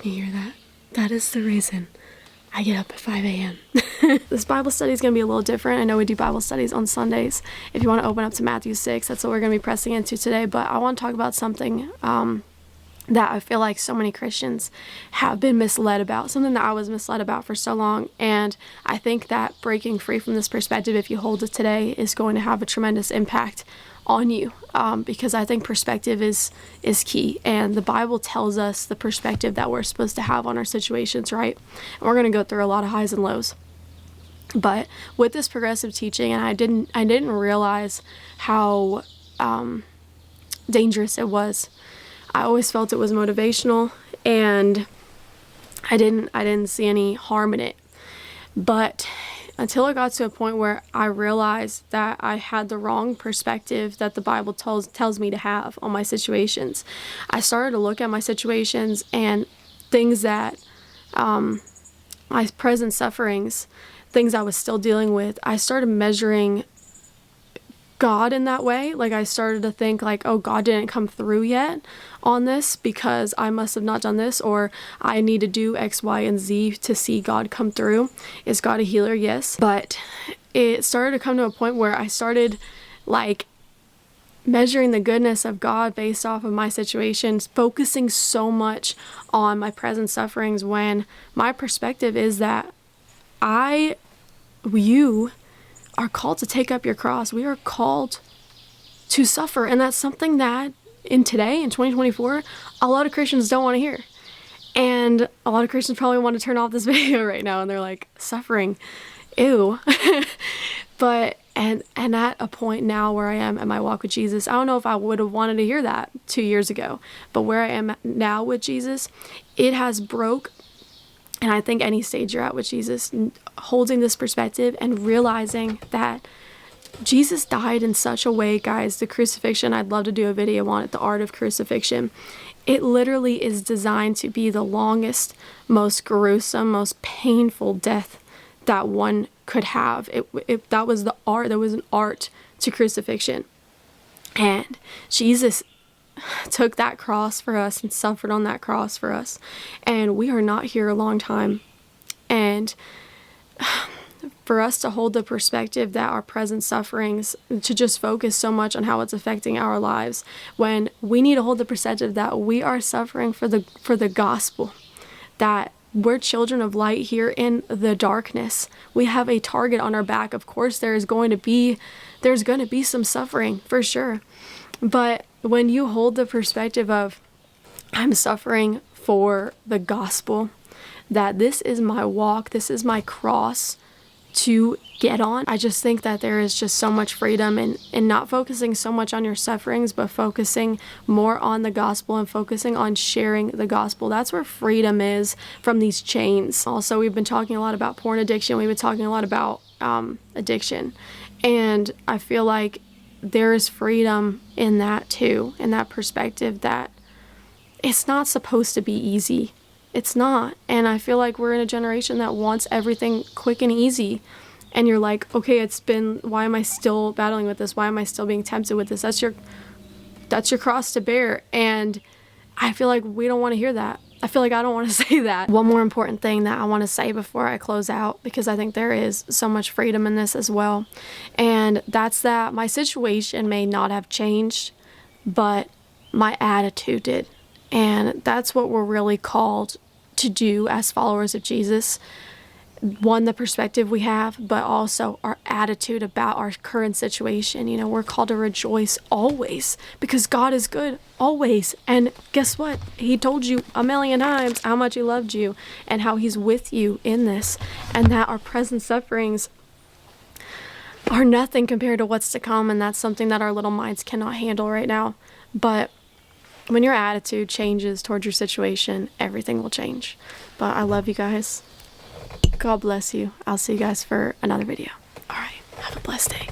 Can you hear that? That is the reason I get up at 5 a.m. This Bible study is going to be a little different. I know we do Bible studies on Sundays. If you want to open up to Matthew 6, that's what we're going to be pressing into today. But I want to talk about something that I feel like so many Christians have been misled about, something that I was misled about for so long. And I think that breaking free from this perspective, if you hold it today, is going to have a tremendous impact on you, because I think perspective is key, and the Bible tells us the perspective that we're supposed to have on our situations, right? And we're going to go through a lot of highs and lows. But with this progressive teaching, and I didn't realize how dangerous it was. I always felt it was motivational, and I didn't see any harm in it. But until it got to a point where I realized that I had the wrong perspective that the Bible tells me to have on my situations, I started to look at my situations and things that my present sufferings, things I was still dealing with. I started measuring God in that way. Like, I started to think like, oh, God didn't come through yet on this because I must have not done this, or I need to do X, Y, and Z to see God come through. Is God a healer? Yes. But it started to come to a point where I started like measuring the goodness of God based off of my situations, focusing so much on my present sufferings, when my perspective is that you are called to take up your cross. We are called to suffer. And that's something that in 2024, a lot of Christians don't want to hear. And a lot of Christians probably want to turn off this video right now, and they're like, suffering, ew. But, and at a point now where I am in my walk with Jesus, I don't know if I would have wanted to hear that 2 years ago, but where I am now with Jesus, it has broke. And I think any stage you're at with Jesus, holding this perspective and realizing that Jesus died in such a way, guys, the crucifixion, I'd love to do a video on it, the art of crucifixion. It literally is designed to be the longest, most gruesome, most painful death that one could have. That was the art. There was an art to crucifixion. And Jesus took that cross for us and suffered on that cross for us. And we are not here a long time. And for us to hold the perspective that our present sufferings, to just focus so much on how it's affecting our lives, when we need to hold the perspective that we are suffering for the gospel, that we're children of light here in the darkness. We have a target on our back. Of course, there's going to be some suffering for sure. But when you hold the perspective of, I'm suffering for the gospel, that this is my walk, this is my cross to get on, I just think that there is just so much freedom in not focusing so much on your sufferings, but focusing more on the gospel and focusing on sharing the gospel. That's where freedom is from these chains. Also, we've been talking a lot about porn addiction. We've been talking a lot about addiction. And I feel like there is freedom in that too, in that perspective that it's not supposed to be easy. It's not. And I feel like we're in a generation that wants everything quick and easy. And you're like, okay, why am I still battling with this? Why am I still being tempted with this? That's your cross to bear. And I feel like we don't want to hear that. I feel like I don't want to say that. One more important thing that I want to say before I close out, because I think there is so much freedom in this as well. And that's that my situation may not have changed, but my attitude did. And that's what we're really called to do as followers of Jesus. One, the perspective we have, but also our attitude about our current situation. You know, we're called to rejoice always because God is good always. And guess what? He told you a million times how much he loved you and how he's with you in this, and that our present sufferings are nothing compared to what's to come. And that's something that our little minds cannot handle right now. But when your attitude changes towards your situation, everything will change. But I love you guys. God bless you. I'll see you guys for another video. All right. Have a blessed day.